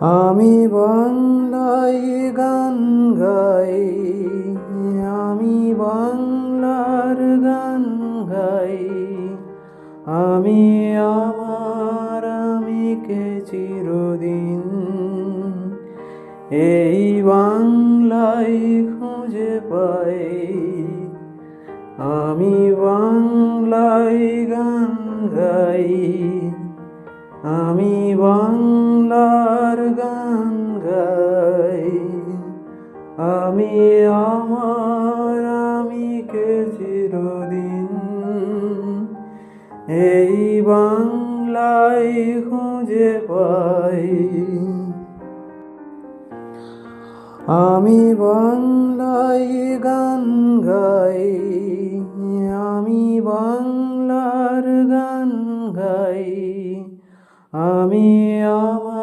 আমি বাংলায় গান গাই, আমি বাংলার গান গাই। আমি আমার আমিকে চিরদিন এই বাংলায় খুঁজে পাই। আমি বাংলায় গান গাই, আমি বাংলার গান গাই। আমি আমার আমিকে চিরদিন এই বাংলায় খুঁজে পাই। আমি বাংলায় গান গাই, আমি বাংলার গান গাই। আমি আমার